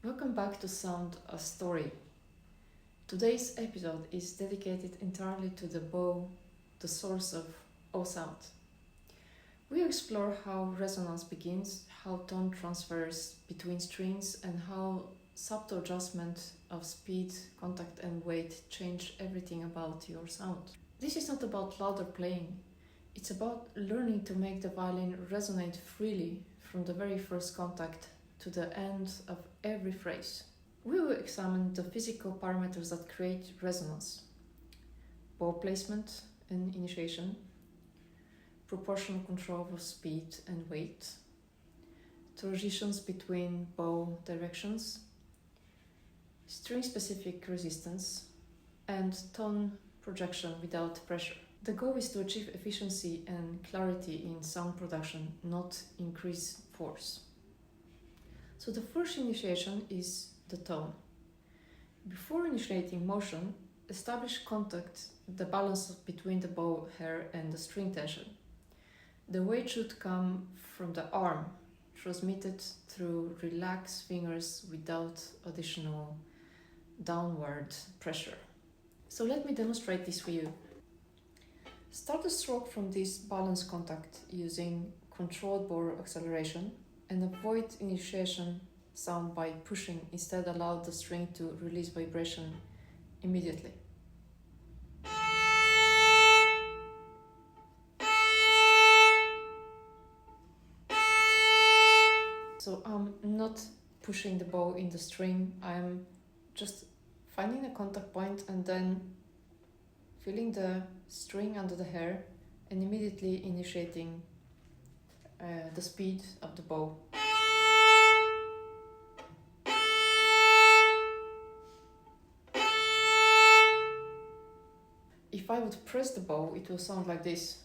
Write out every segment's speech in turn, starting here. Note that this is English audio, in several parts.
Welcome back to Sound a Story. Today's episode is dedicated entirely to the bow, the source of all sound. We explore how resonance begins, how tone transfers between strings, and how subtle adjustment of speed, contact, and weight change everything about your sound. This is not about louder playing, it's about learning to make the violin resonate freely from the very first contact to the end of every phrase. We will examine the physical parameters that create resonance: bow placement and initiation, proportional control of speed and weight, transitions between bow directions, string-specific resistance, and tone projection without pressure. The goal is to achieve efficiency and clarity in sound production, not increase force. So the first initiation is the tone. Before initiating motion, establish contact, the balance between the bow hair and the string tension. The weight should come from the arm, transmitted through relaxed fingers without additional downward pressure. So let me demonstrate this for you. Start the stroke from this balance contact using controlled bow acceleration and avoid initiation sound by pushing. Instead, allow the string to release vibration immediately. So I'm not pushing the bow in the string, I'm just finding a contact point and then feeling the string under the hair and immediately initiating the speed of the bow. If I would press the bow, it will sound like this.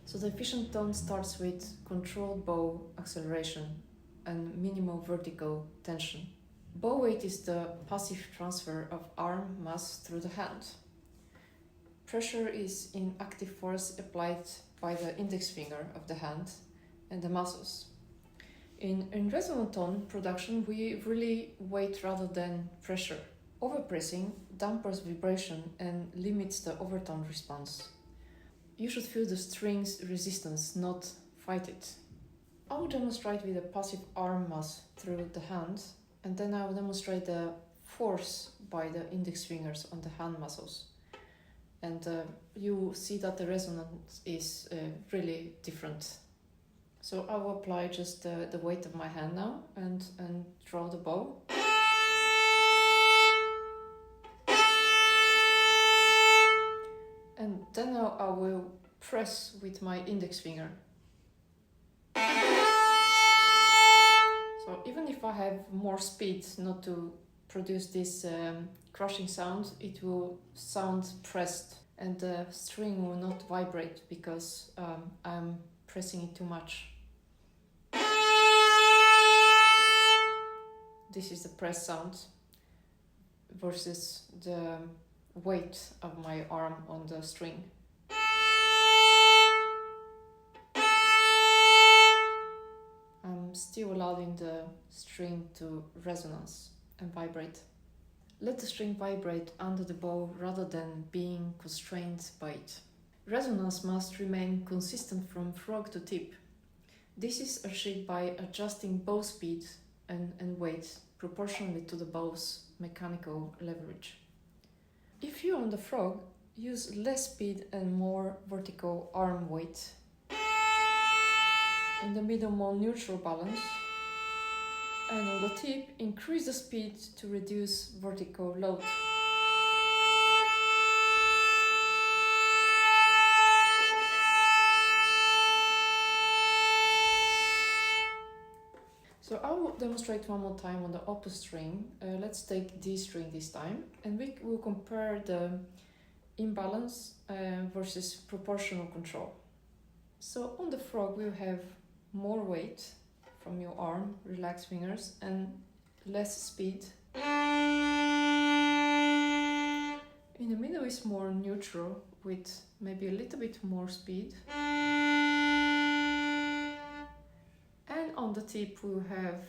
So the efficient tone starts with controlled bow acceleration and minimal vertical tension. Bow weight is the passive transfer of arm mass through the hand. Pressure is in active force applied by the index finger of the hand and the muscles. In resonant tone production, we really weight rather than pressure. Overpressing dampers vibration and limits the overtone response. You should feel the string's resistance, not fight it. I will demonstrate with a passive arm mass through the hand, and then I will demonstrate the force by the index fingers on the hand muscles. And you will see that the resonance is really different. So I will apply just the weight of my hand now and draw the bow. And then I will press with my index finger. So even if I have more speed not to produce this crushing sound, it will sound pressed and the string will not vibrate because I'm pressing it too much. This is the press sound versus the weight of my arm on the string. I'm still allowing the string to resonance and vibrate. Let the string vibrate under the bow rather than being constrained by it. Resonance must remain consistent from frog to tip. This is achieved by adjusting bow speed and weight proportionally to the bow's mechanical leverage. If you're on the frog, use less speed and more vertical arm weight. In the middle, more neutral balance. And on the tip, increase the speed to reduce vertical load. So I will demonstrate one more time on the opposite string. Let's take D string this time, and we will compare the imbalance versus proportional control. So on the frog we'll have more weight from your arm, relaxed fingers, and less speed. In the middle is more neutral with maybe a little bit more speed. on the tip we have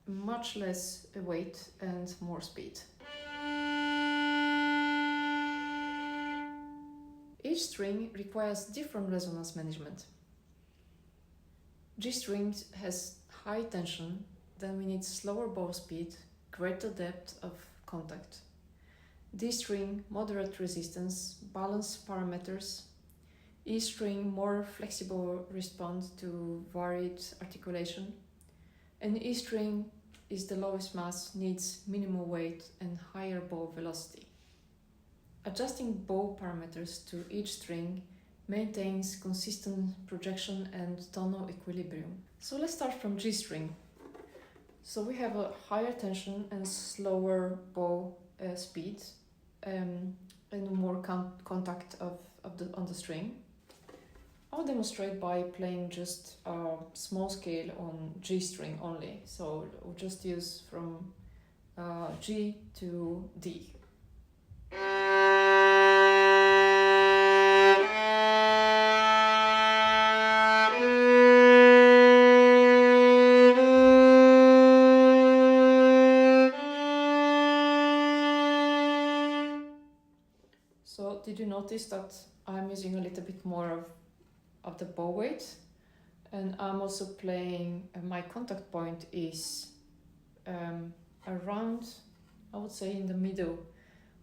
much less weight and more speed. Each string requires different resonance management. G string has high tension, then we need slower bow speed, greater depth of contact. D string, moderate resistance, balance parameters. E string, more flexible response to varied articulation. And E string is the lowest mass, needs minimal weight and higher bow velocity. Adjusting bow parameters to each string maintains consistent projection and tonal equilibrium. So let's start from G string. So we have a higher tension and slower bow speed and more contact on the string. I'll demonstrate by playing just a small scale on G string only. So we'll just use from G to D. So did you notice that I'm using a little bit more of the bow weight, and I'm also playing, my contact point is around, I would say in the middle,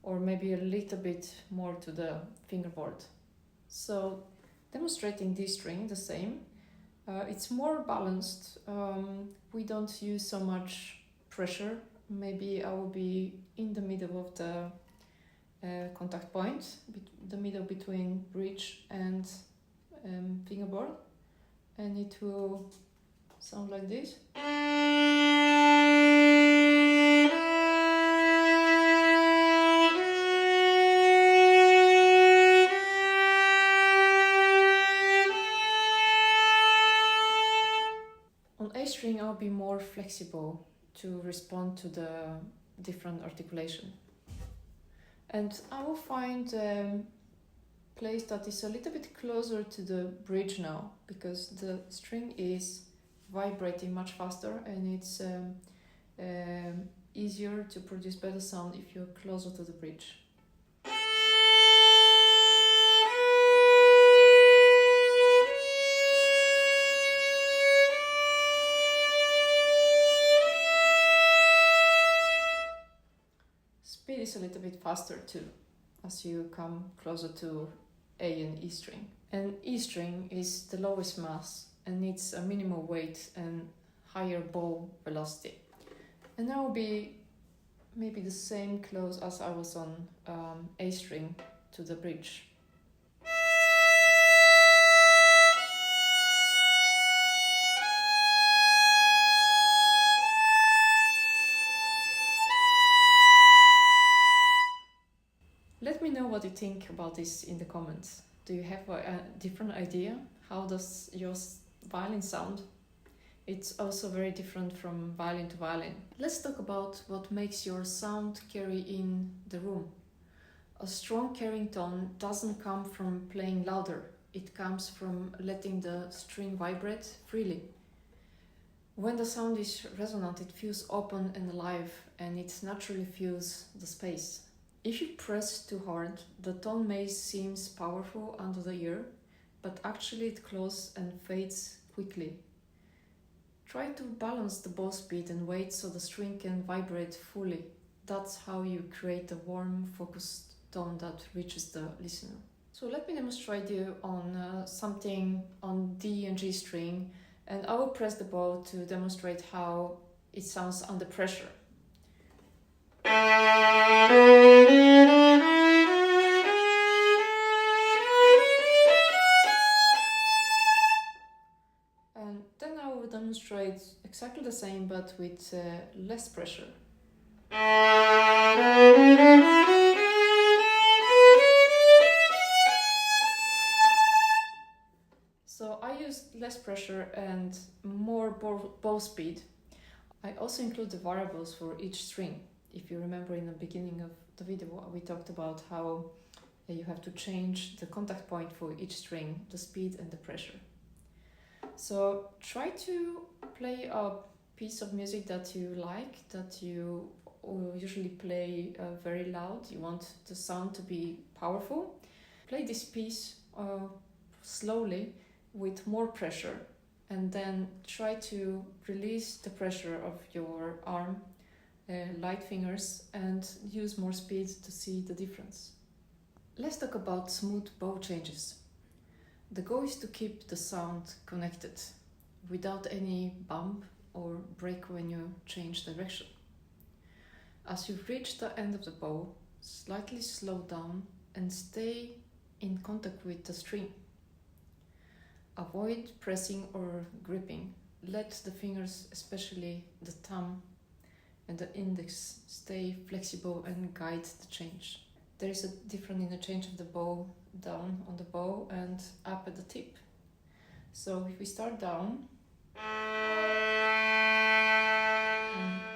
or maybe a little bit more to the fingerboard. So demonstrating this string, the same, it's more balanced. We don't use so much pressure. Maybe I will be in the middle of the contact point, the middle between bridge and fingerboard, and it will sound like this. On A string I'll be more flexible to respond to the different articulation. And I will find a place that is a little bit closer to the bridge now, because the string is vibrating much faster and it's easier to produce better sound if you're closer to the bridge. Speed is a little bit faster too, as you come closer to A and E string. And E string is the lowest mass and needs a minimal weight and higher bow velocity. And that will be maybe the same close as I was on A string to the bridge. Let me know what you think about this in the comments. Do you have a different idea? How does your violin sound? It's also very different from violin to violin. Let's talk about what makes your sound carry in the room. A strong carrying tone doesn't come from playing louder. It comes from letting the string vibrate freely. When the sound is resonant, it feels open and alive, and it naturally fills the space. If you press too hard, the tone may seem powerful under the ear, but actually it closes and fades quickly. Try to balance the bow speed and weight so the string can vibrate fully. That's how you create a warm, focused tone that reaches the listener. So let me demonstrate you on something on D and G string, and I will press the bow to demonstrate how it sounds under pressure. And then I will demonstrate exactly the same but with less pressure. So I used less pressure and more bow speed. I also include the variables for each string. If you remember in the beginning of the video, we talked about how you have to change the contact point for each string, the speed and the pressure. So try to play a piece of music that you like, that you usually play very loud. You want the sound to be powerful. Play this piece slowly with more pressure, and then try to release the pressure of your arm, light fingers, and use more speed to see the difference. Let's talk about smooth bow changes. The goal is to keep the sound connected without any bump or break when you change direction. As you reach the end of the bow, slightly slow down and stay in contact with the string. Avoid pressing or gripping. Let the fingers, especially the thumb and the index, stay flexible and guide the change. There is a difference in the change of the bow down on the bow and up at the tip. So if we start down, and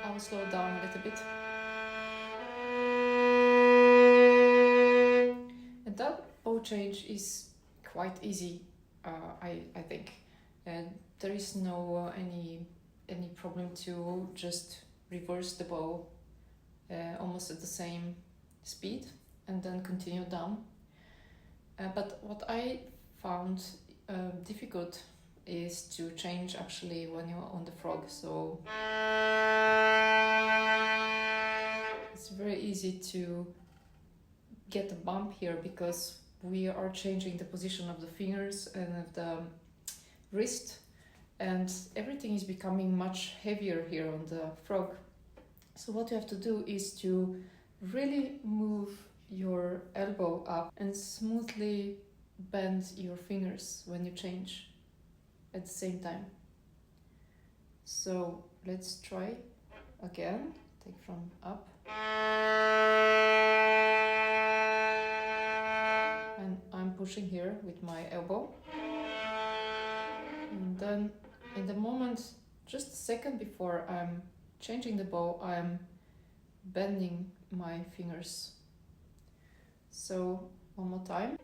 I will slow down a little bit. And that bow change is quite easy, I think. And there is no any problem to just reverse the bow almost at the same speed and then continue down. But what I found difficult is to change actually when you're on the frog. So it's very easy to get a bump here because we are changing the position of the fingers and of the wrist, and everything is becoming much heavier here on the frog. So what you have to do is to really move your elbow up and smoothly bend your fingers when you change at the same time. So let's try again. Take from up. And I'm pushing here with my elbow. And then in the moment, just a second before I'm changing the bow, I'm bending my fingers. So one more time.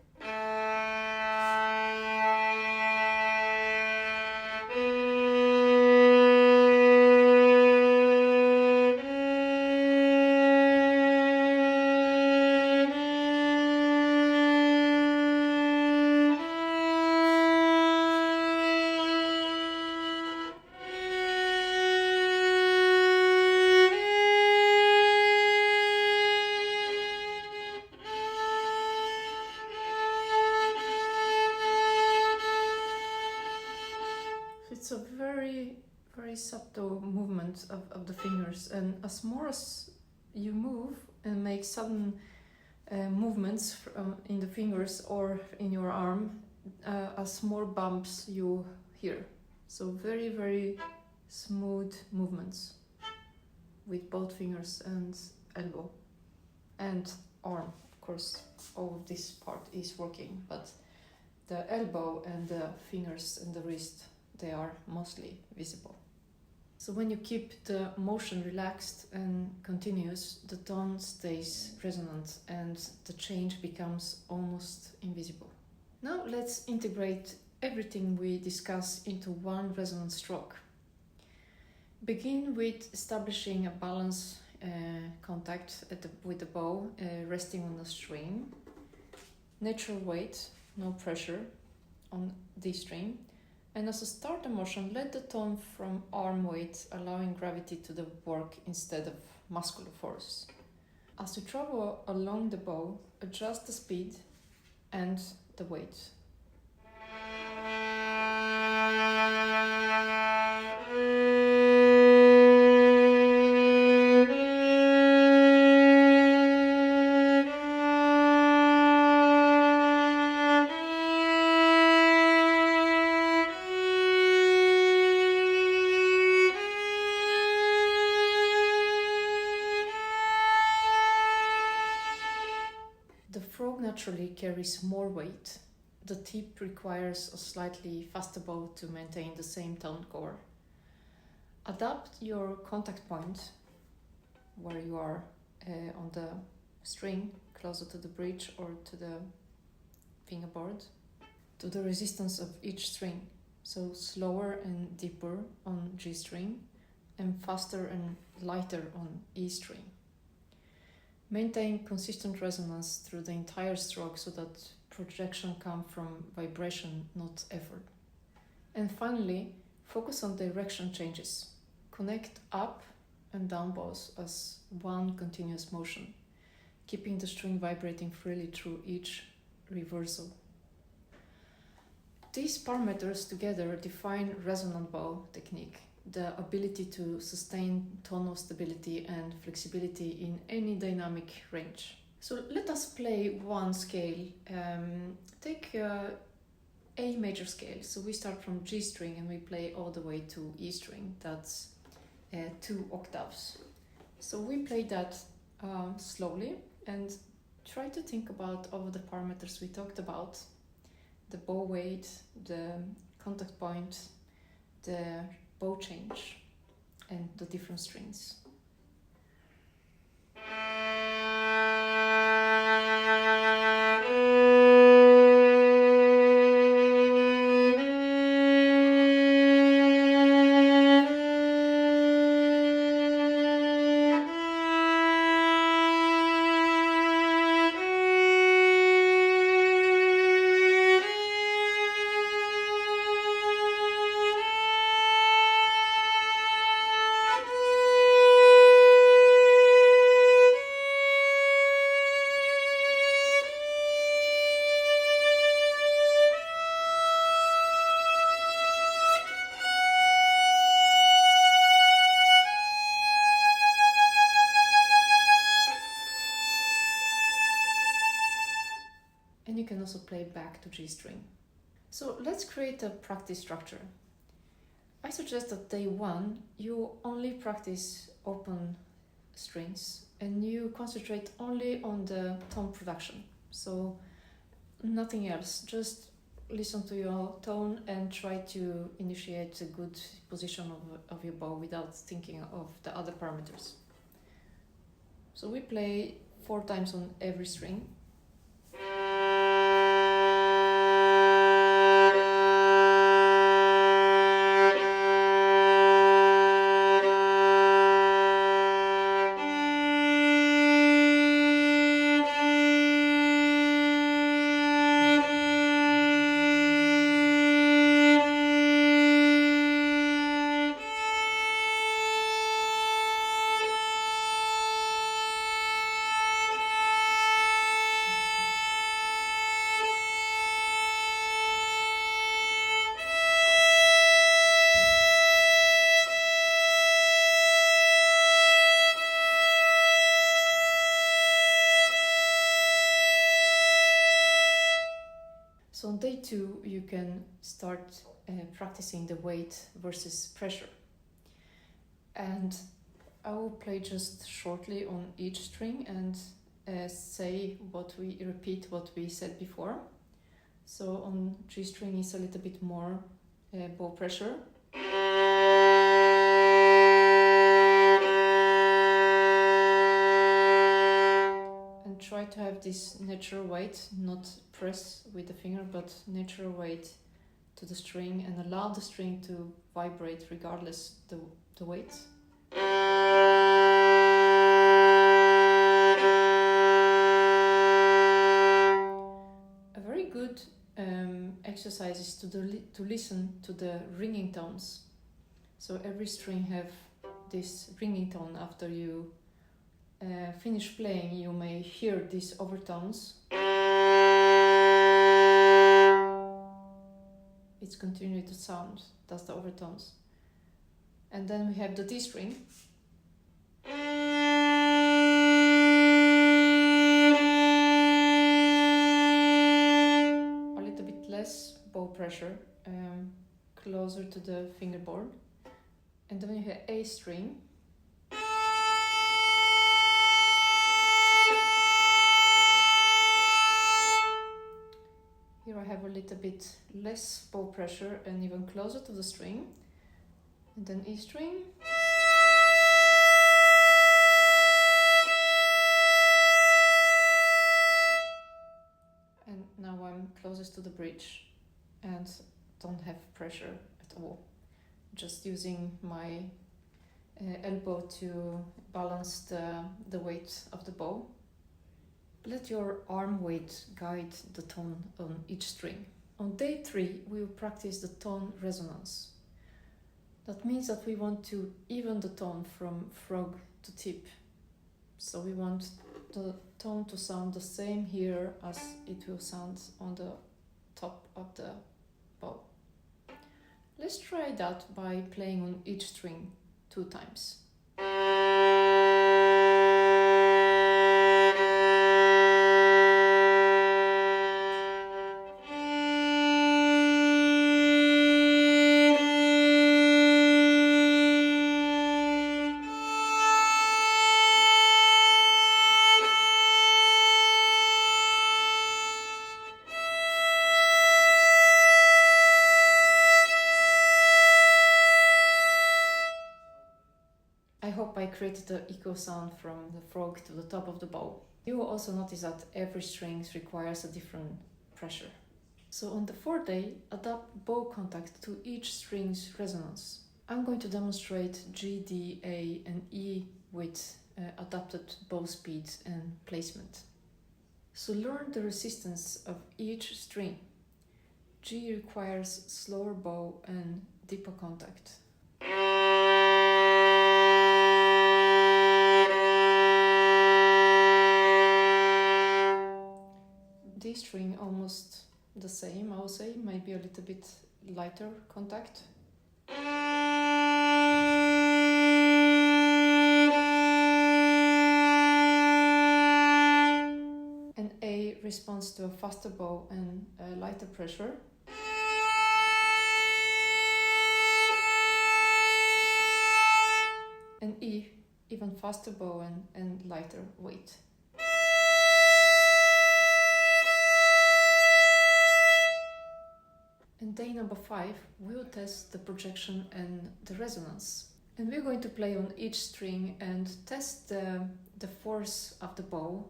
It's a very, very subtle movement of the fingers, and as more as you move and make sudden movements in the fingers or in your arm, as more bumps you hear. So very, very smooth movements with both fingers and elbow and arm. Of course, all of this part is working, but the elbow and the fingers and the wrist, they are mostly visible. So when you keep the motion relaxed and continuous, the tone stays resonant and the change becomes almost invisible. Now let's integrate everything we discuss into one resonant stroke. Begin with establishing a balance contact with the bow resting on the string. Natural weight, no pressure on the string. And as a starter motion, let the tone from arm weight, allowing gravity to the work instead of muscular force. As you travel along the bow, adjust the speed and the weight. The frog naturally carries more weight. The tip requires a slightly faster bow to maintain the same tone core. Adapt your contact point where you are on the string, closer to the bridge or to the fingerboard, to the resistance of each string. so slower and deeper on G string, and faster and lighter on E string. Maintain consistent resonance through the entire stroke so that projection comes from vibration, not effort. And finally, focus on direction changes. Connect up and down bows as one continuous motion, keeping the string vibrating freely through each reversal. These parameters together define resonant bow technique, the ability to sustain tonal stability and flexibility in any dynamic range. So let us play one scale. Take A major scale. So we start from G string and we play all the way to E string. That's 2 octaves. So we play that slowly and try to think about all the parameters we talked about: the bow weight, the contact point, the bow change, and the different strings. And you can also play back to G string. So let's create a practice structure. I suggest that day 1 you only practice open strings and you concentrate only on the tone production. So nothing else, just listen to your tone and try to initiate a good position of your bow without thinking of the other parameters. So we play 4 times on every string. So on day 2, you can start practicing the weight versus pressure. And I will play just shortly on each string and repeat what we said before. So on G string is a little bit more bow pressure. And try to have this natural weight, not press with the finger, but natural weight to the string and allow the string to vibrate regardless the weight. A very good exercise is to listen to the ringing tones. So every string have this ringing tone. After you finish playing, you may hear these overtones. It's continuing to sound, that's the overtones. And then we have the D string. A little bit less bow pressure, closer to the fingerboard. And then you have A string. Here I have a little bit less bow pressure and even closer to the string. And then E string. And now I'm closest to the bridge. And don't have pressure at all. Just using my elbow to balance the weight of the bow. Let your arm weight guide the tone on each string. On day 3, we will practice the tone resonance. That means that we want to even the tone from frog to tip. So we want the tone to sound the same here as it will sound on the top of the bow. Let's try that by playing on each string 2 times. I hope I created the echo sound from the frog to the top of the bow. You will also notice that every string requires a different pressure. So on the 4th day, adapt bow contact to each string's resonance. I'm going to demonstrate G, D, A and E with adapted bow speed and placement. So learn the resistance of each string. G requires slower bow and deeper contact. D string almost the same, I would say, maybe a little bit lighter contact. And A responds to a faster bow and a lighter pressure. And E, even faster bow and lighter weight. And day number 5, we'll test the projection and the resonance. And we're going to play on each string and test the force of the bow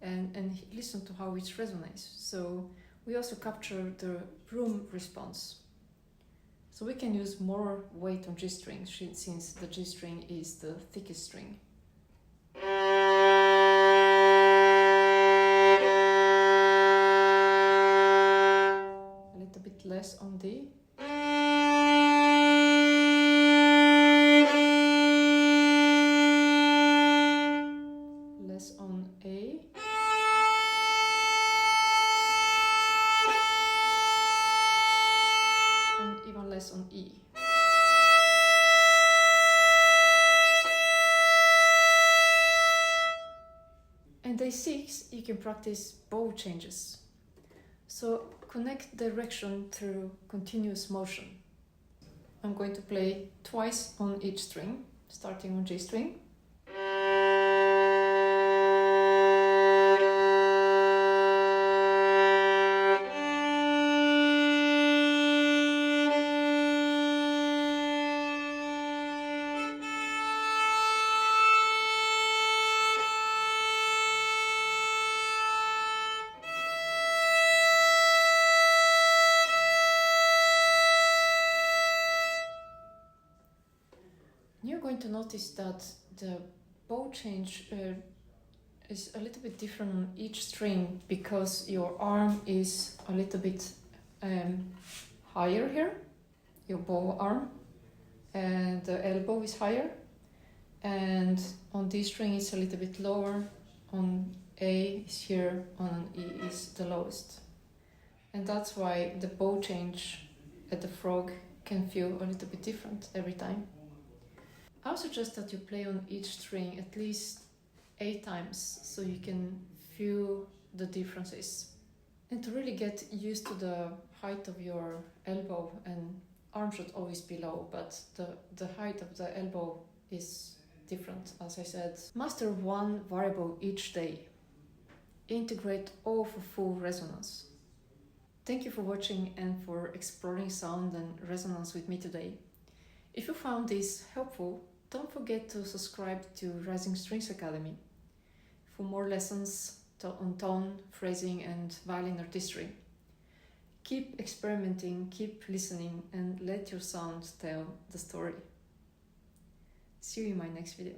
and listen to how it resonates. So we also capture the room response. So we can use more weight on G string since the G string is the thickest string. Less on D. Less on A. And even less on E. And day 6, you can practice bow changes. So connect direction through continuous motion. I'm going to play twice on each string, starting on G string. You're going to notice that the bow change is a little bit different on each string because your arm is a little bit higher here, your bow arm, and the elbow is higher, and on this string it's a little bit lower, on A is here, on E is the lowest. And that's why the bow change at the frog can feel a little bit different every time. I would suggest that you play on each string at least 8 times so you can feel the differences. And to really get used to the height of your elbow, and arm should always be low, but the height of the elbow is different, as I said. Master 1 variable each day. Integrate all for full resonance. Thank you for watching and for exploring sound and resonance with me today. If you found this helpful, don't forget to subscribe to RisingStrings Academy for more lessons on tone, phrasing and violin artistry. Keep experimenting, keep listening, and let your sound tell the story. See you in my next video.